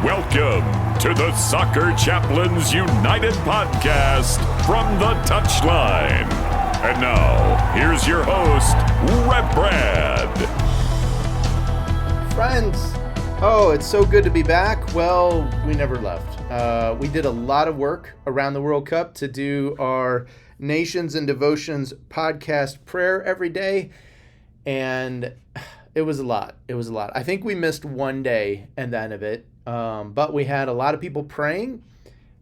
Welcome to the Soccer Chaplains United podcast from the Touchline. And now, here's your host, Rev Brad. Friends, it's so good to be back. Well, we never left. We did a lot of work around the World Cup to do our Nations and Devotions podcast prayer every day, and it was a lot. I think we missed one day at the end of it, but we had a lot of people praying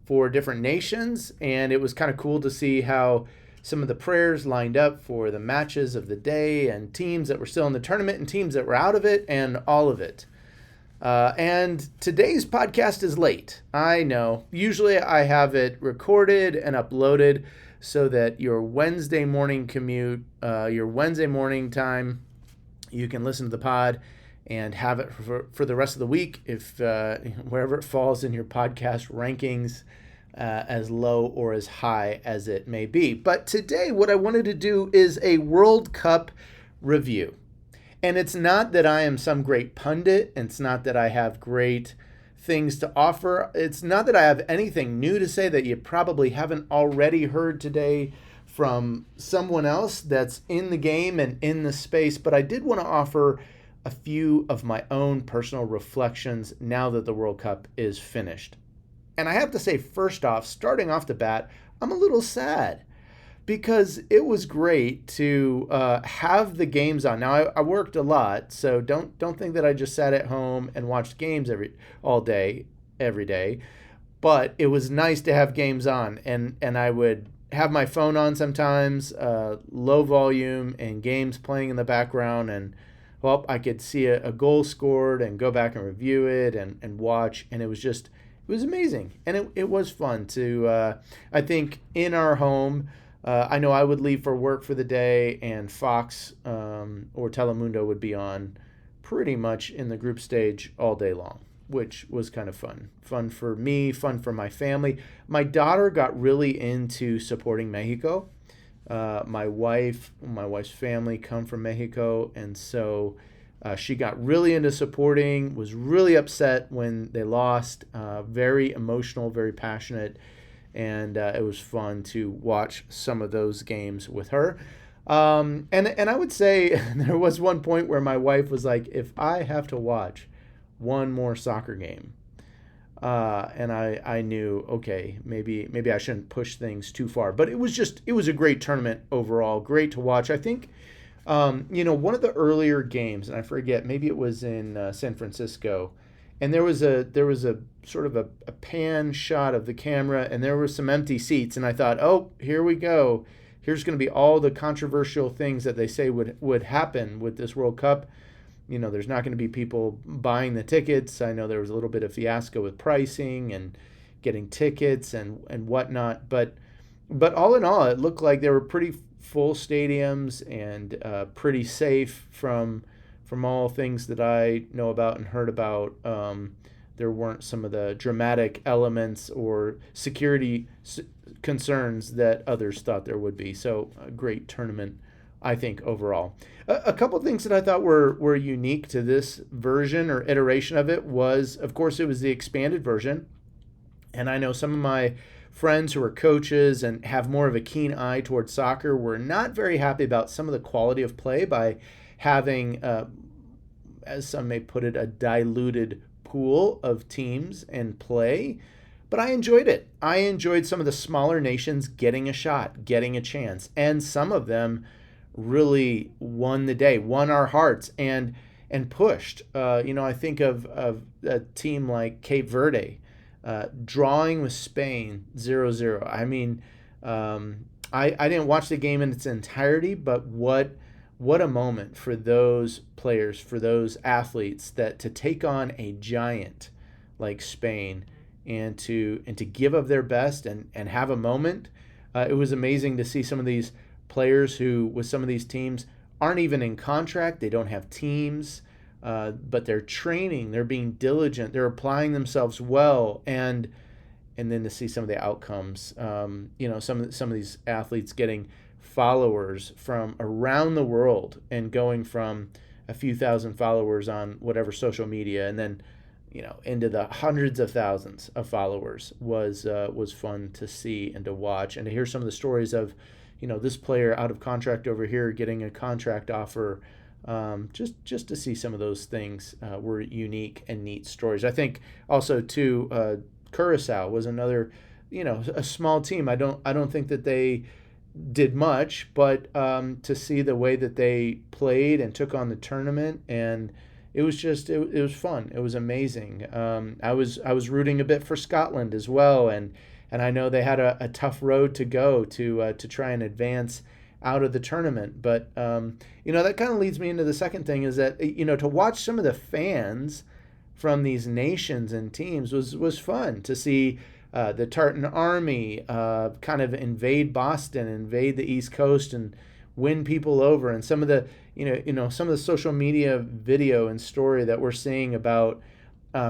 for different nations, and it was kind of cool to see how some of the prayers lined up for the matches of the day and teams that were still in the tournament and teams that were out of it and all of it. And today's podcast is late. I know. Usually I have it recorded and uploaded so that your Wednesday morning commute, your Wednesday morning time, you can listen to the pod and have it for the rest of the week if wherever it falls in your podcast rankings, as low or as high as it may be. But today what I wanted to do is a World Cup review. And it's not that I am some great pundit. It's not that I have great things to offer. It's not that I have anything new to say that you probably haven't already heard today from someone else that's in the game and in the space. But I did want to offer a few of my own personal reflections now that the World Cup is finished. And I have to say, first off, starting off the bat, I'm a little sad because it was great to have the games on. Now, I worked a lot, so don't think that I just sat at home and watched games all day, every day. But it was nice to have games on, and I would have my phone on sometimes, low volume, and games playing in the background, and well, I could see a goal scored and go back and review it and watch, and it was amazing. And it was fun to, I think, in our home. I know I would leave for work for the day, and Fox or Telemundo would be on pretty much in the group stage all day long, which was kind of fun. Fun for me, fun for my family. My daughter got really into supporting Mexico. My wife's family come from Mexico, and so she got really into supporting, was really upset when they lost, very emotional, very passionate. And it was fun to watch some of those games with her. And I would say there was one point where my wife was like, if I have to watch one more soccer game, and I knew, okay, maybe I shouldn't push things too far. But it was a great tournament overall, great to watch. I think, one of the earlier games, and I forget, maybe it was in San Francisco, and there was a sort of a pan shot of the camera, and there were some empty seats, and I thought, oh, here we go. Here's going to be all the controversial things that they say would happen with this World Cup. There's not going to be people buying the tickets. I know there was a little bit of fiasco with pricing and getting tickets and whatnot, but all in all, it looked like there were pretty full stadiums and pretty safe from all things that I know about and heard about. There weren't some of the dramatic elements or security concerns that others thought there would be. So a great tournament, I think, overall. A couple things that I thought were unique to this version or iteration of it was, of course, it was the expanded version. And I know some of my friends who are coaches and have more of a keen eye towards soccer were not very happy about some of the quality of play by having, as some may put it, a diluted pool of teams and play. But I enjoyed it. I enjoyed some of the smaller nations getting a shot, getting a chance, and some of them really won the day, won our hearts, and pushed. I think of a team like Cape Verde drawing with Spain 0-0. I mean, I didn't watch the game in its entirety, but what a moment for those players, for those athletes, that to take on a giant like Spain and to give of their best and have a moment. It was amazing to see some of these players who, with some of these teams, aren't even in contract. They don't have teams, but they're training, they're being diligent, they're applying themselves well, and then to see some of the outcomes. Some of these athletes getting followers from around the world and going from a few thousand followers on whatever social media, and then into the hundreds of thousands of followers was fun to see and to watch, and to hear some of the stories of, this player out of contract over here getting a contract offer. Just to see some of those things were unique and neat stories. I think also too, Curacao was another, a small team. I don't think that they did much, but to see the way that they played and took on the tournament, and it was just it was fun. It was amazing. I was rooting a bit for Scotland as well, and I know they had a tough road to go to try and advance out of the tournament. But that kind of leads me into the second thing, is that to watch some of the fans from these nations and teams was fun. To see the Tartan Army kind of invade Boston, invade the East Coast, and win people over, and some of the some of the social media video and story that we're seeing about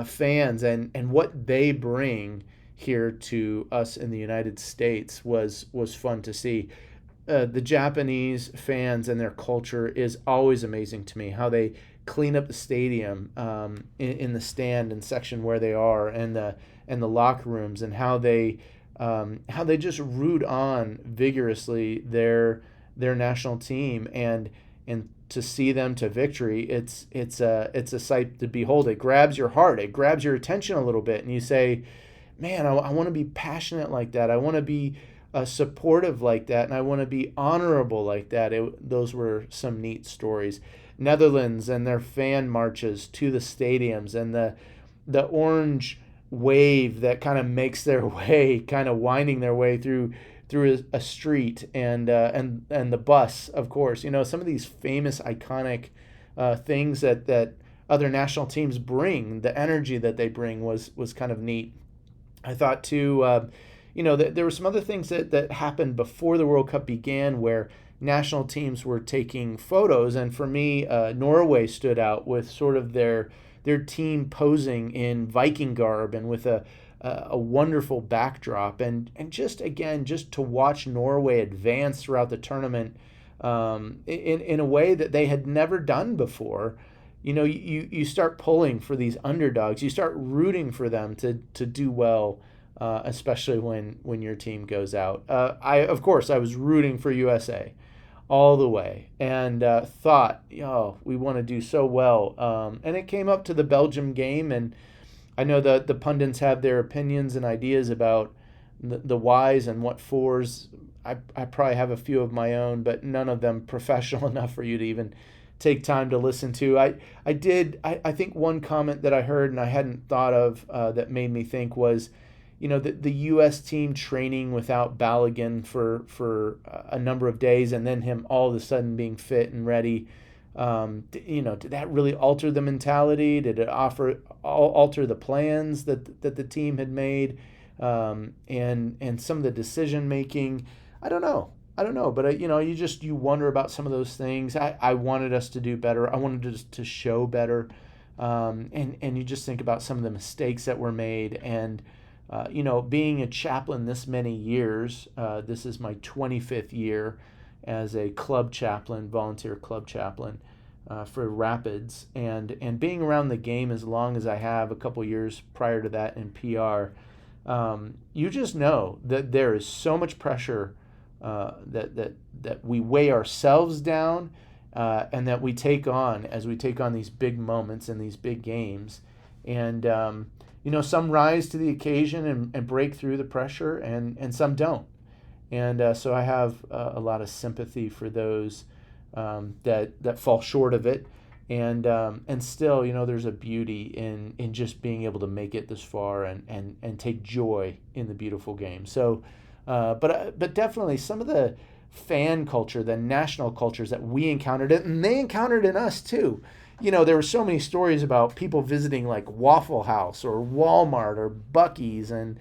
fans and what they bring here to us in the United States was fun to see. The Japanese fans and their culture is always amazing to me. How they clean up the stadium in the stand and section where they are, and the locker rooms, and how they just root on vigorously their national team, and to see them to victory, it's a sight to behold. It grabs your heart, it grabs your attention a little bit, and you say, man, I want to be passionate like that. I want to be supportive like that, and I want to be honorable like that. Those were some neat stories. Netherlands and their fan marches to the stadiums, and the orange wave that kind of makes their way, kind of winding their way through a street, and the bus, of course. Some of these famous, iconic things that other national teams bring, the energy that they bring was kind of neat. I thought too, there were some other things that happened before the World Cup began, where national teams were taking photos, and for me, Norway stood out with sort of their team posing in Viking garb and with a wonderful backdrop, and just to watch Norway advance throughout the tournament in a way that they had never done before. You start pulling for these underdogs. You start rooting for them to do well, especially when your team goes out. I was rooting for USA all the way, and thought, we want to do so well. And it came up to the Belgium game, and I know that the pundits have their opinions and ideas about the whys and what fors. I probably have a few of my own, but none of them professional enough for you to even take time to listen to. I think one comment that I heard and I hadn't thought of that made me think was, the U.S. team training without Balogun for a number of days, and then him all of a sudden being fit and ready. Did that really alter the mentality? Did it alter the plans that the team had made, and some of the decision making? I don't know, but you wonder about some of those things. I wanted us to do better. I wanted us to show better, and you just think about some of the mistakes that were made, and being a chaplain this many years. This is my 25th year as a club chaplain, volunteer club chaplain for Rapids, and being around the game as long as I have, a couple years prior to that in PR, you just know that there is so much pressure that we weigh ourselves down, and that we take on as we take on these big moments and these big games, and some rise to the occasion and break through the pressure, and some don't. And so I have a lot of sympathy for those that fall short of it, and still, there's a beauty in just being able to make it this far and take joy in the beautiful game. So, but definitely some of the fan culture, the national cultures that we encountered, and they encountered in us too. There were so many stories about people visiting like Waffle House or Walmart or Buc-ee's, and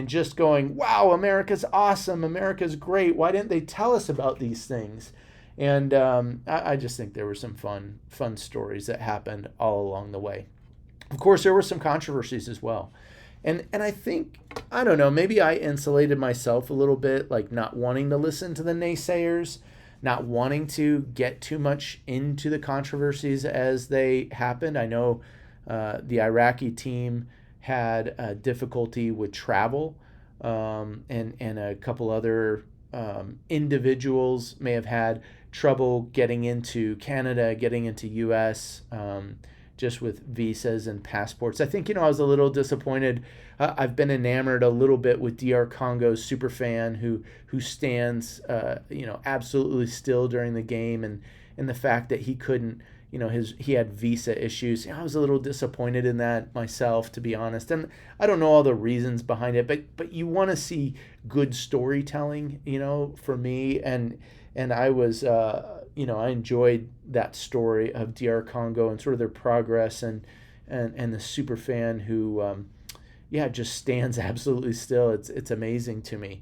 just going, wow, America's awesome, America's great. Why didn't they tell us about these things? And I just think there were some fun stories that happened all along the way. Of course, there were some controversies as well. And I think, I don't know, maybe I insulated myself a little bit, like not wanting to listen to the naysayers, not wanting to get too much into the controversies as they happened. I know The Iraqi team had difficulty with travel, and a couple other individuals may have had trouble getting into Canada, getting into U.S., just with visas and passports. I think, I was a little disappointed. I've been enamored a little bit with DR Congo's super fan who stands, absolutely still during the game, and the fact that he couldn't, he had visa issues. I was a little disappointed in that myself, to be honest. And I don't know all the reasons behind it, but you want to see good storytelling, for me. And I was, I enjoyed that story of DR Congo and sort of their progress and the super fan who, just stands absolutely still. It's amazing to me.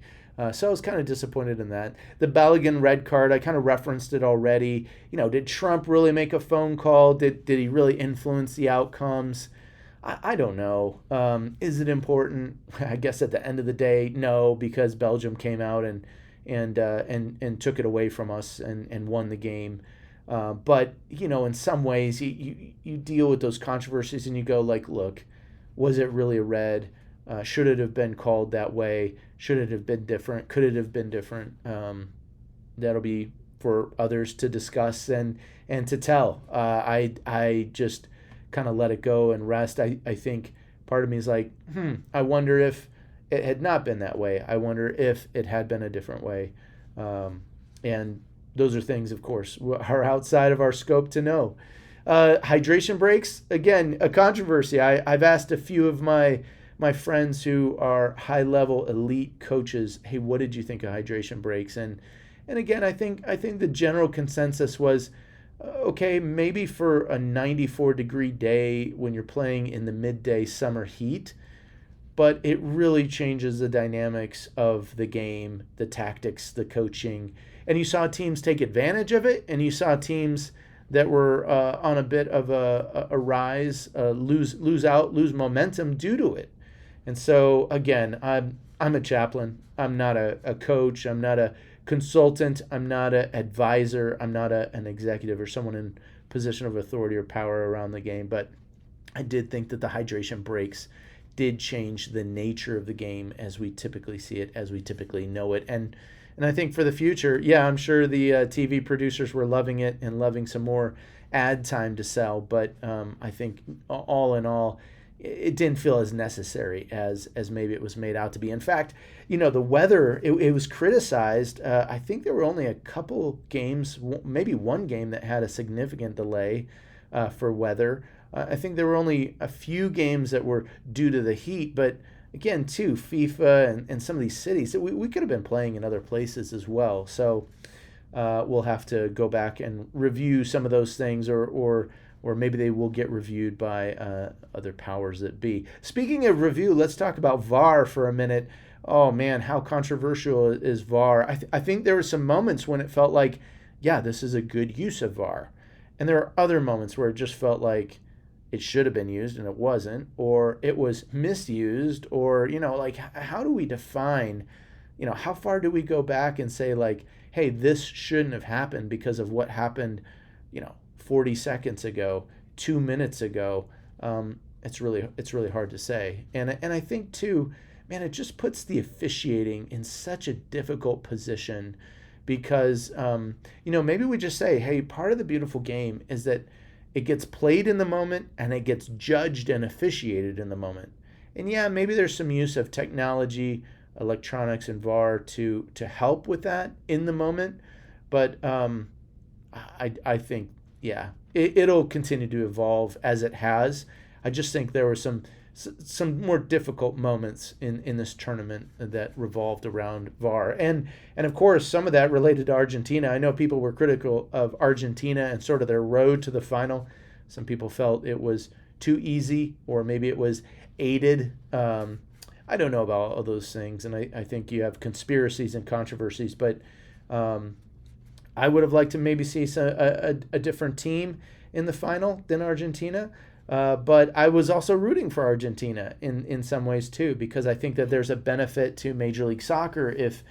So I was kind of disappointed in that. The Balogun red card, I kind of referenced it already. Did Trump really make a phone call? Did he really influence the outcomes? I don't know. Is it important? I guess at the end of the day, no, because Belgium came out and took it away from us and won the game. But in some ways, you deal with those controversies and you go like, look, was it really a red? Should it have been called that way? Should it have been different? Could it have been different? That'll be for others to discuss and to tell. I just kind of let it go and rest. I think part of me is like, I wonder if it had not been that way. I wonder if it had been a different way. And those are things, of course, are outside of our scope to know. Hydration breaks, again, a controversy. I've asked a few of my friends who are high-level elite coaches, hey, what did you think of hydration breaks? And again, I think the general consensus was, okay, maybe for a 94-degree day when you're playing in the midday summer heat, but it really changes the dynamics of the game, the tactics, the coaching. And you saw teams take advantage of it, and you saw teams that were on a bit of a rise, lose momentum due to it. And so, again, I'm a chaplain. I'm not a coach. I'm not a consultant. I'm not an advisor. I'm not an executive or someone in position of authority or power around the game. But I did think that the hydration breaks did change the nature of the game as we typically see it, as we typically know it. And I think for the future, I'm sure the TV producers were loving it and loving some more ad time to sell. But I think all in all, it didn't feel as necessary as maybe it was made out to be. In fact, the weather, it was criticized. I think there were only a couple games, maybe one game that had a significant delay for weather. I think there were only a few games that were due to the heat, but again, too, FIFA and some of these cities, we could have been playing in other places as well. So we'll have to go back and review some of those things, or maybe they will get reviewed by other powers that be. Speaking of review, let's talk about VAR for a minute. Oh, man, how controversial is VAR? I think there were some moments when it felt like, this is a good use of VAR. And there are other moments where it just felt like it should have been used and it wasn't, or it was misused, or, how do we define, how far do we go back and say, like, hey, this shouldn't have happened because of what happened, 40 seconds ago, 2 minutes ago. It's really hard to say. And I think, too, man, it just puts the officiating in such a difficult position because, maybe we just say, hey, part of the beautiful game is that it gets played in the moment and it gets judged and officiated in the moment. And maybe there's some use of technology, electronics, and VAR to help with that in the moment. But I think, it'll continue to evolve as it has. I just think there were some more difficult moments in this tournament that revolved around VAR. And of course, some of that related to Argentina. I know people were critical of Argentina and sort of their road to the final. Some people felt it was too easy, or maybe it was aided. I don't know about all those things. And I think you have conspiracies and controversies, but I would have liked to maybe see a different team in the final than Argentina. But I was also rooting for Argentina in some ways too, because I think that there's a benefit to Major League Soccer if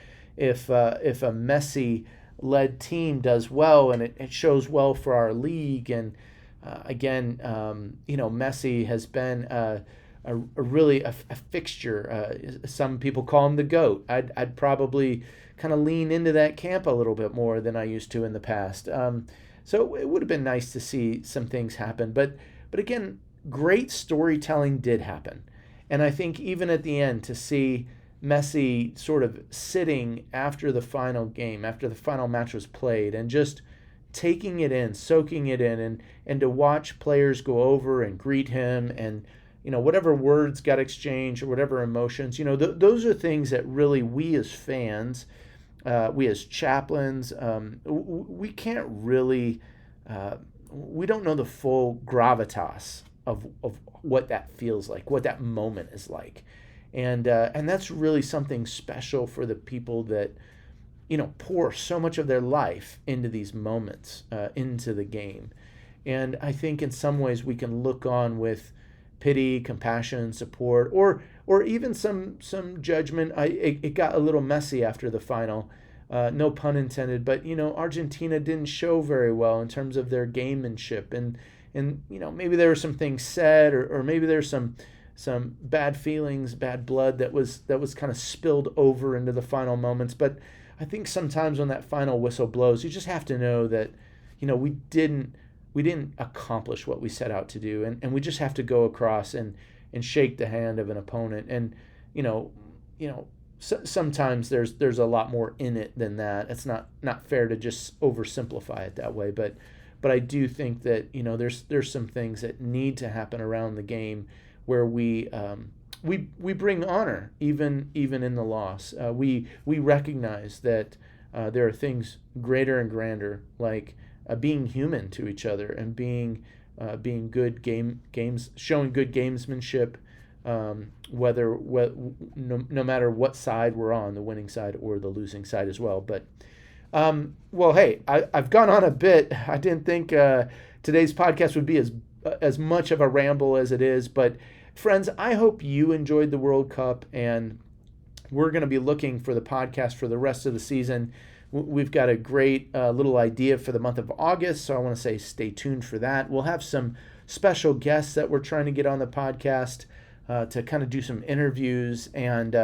a Messi-led team does well, and it shows well for our league. And Messi has been really a fixture. Some people call him the GOAT. I'd probably kind of lean into that camp a little bit more than I used to in the past. So it would have been nice to see some things happen. But again, great storytelling did happen. And I think even at the end, to see Messi sort of sitting after the final game, after the final match was played, and just taking it in, soaking it in, and to watch players go over and greet him, and whatever words got exchanged or whatever emotions, those are things that really we as fans, we as chaplains, we can't really, we don't know the full gravitas of what that feels like, what that moment is like. And that's really something special for the people that, pour so much of their life into these moments, into the game. And I think in some ways we can look on with pity, compassion, support, or even some judgment. It got a little messy after the final, no pun intended, but Argentina didn't show very well in terms of their gamemanship, and maybe there were some things said, or maybe there's some bad feelings, bad blood that was kind of spilled over into the final moments. But I think sometimes when that final whistle blows, you just have to know that we didn't accomplish what we set out to do, and we just have to go across and shake the hand of an opponent. And sometimes there's a lot more in it than that. It's not fair to just oversimplify it that way, but I do think that there's some things that need to happen around the game where we bring honor even in the loss. We recognize that there are things greater and grander, like being human to each other and being good games, showing good gamesmanship, no matter what side we're on, the winning side or the losing side as well. But hey, I've gone on a bit. I didn't think today's podcast would be as much of a ramble as it is, but friends, I hope you enjoyed the World Cup, and we're going to be looking for the podcast for the rest of the season. We've got a great little idea for the month of August, so I want to say stay tuned for that. We'll have some special guests that we're trying to get on the podcast to kind of do some interviews. And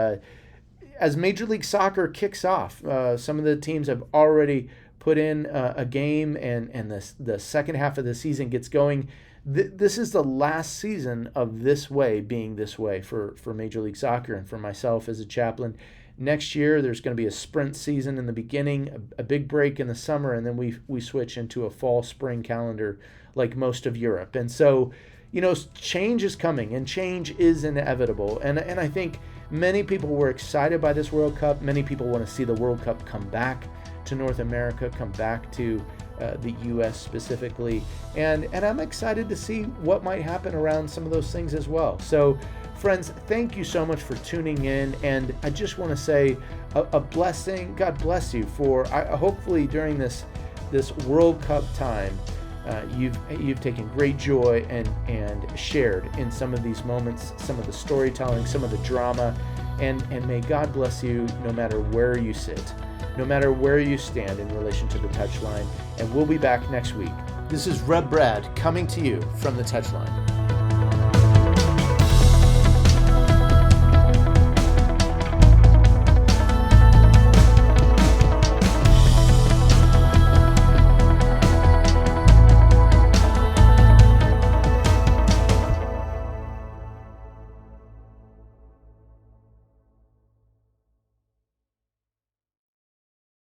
as Major League Soccer kicks off, some of the teams have already put in a game, and the second half of the season gets going. This is the last season of this way being this way for Major League Soccer and for myself as a chaplain. Next year, there's going to be a sprint season in the beginning, a big break in the summer, and then we switch into a fall-spring calendar like most of Europe. And so, change is coming, and change is inevitable. And I think many people were excited by this World Cup. Many people want to see the World Cup come back to North America, come back to the U.S. specifically. And I'm excited to see what might happen around some of those things as well. So, friends, thank you so much for tuning in, and I just want to say a blessing. God bless you for hopefully during this World Cup time, you've taken great joy and shared in some of these moments, some of the storytelling, some of the drama, and may God bless you no matter where you sit, no matter where you stand in relation to the Touchline. And we'll be back next week. This is Rev Brad coming to you from the Touchline.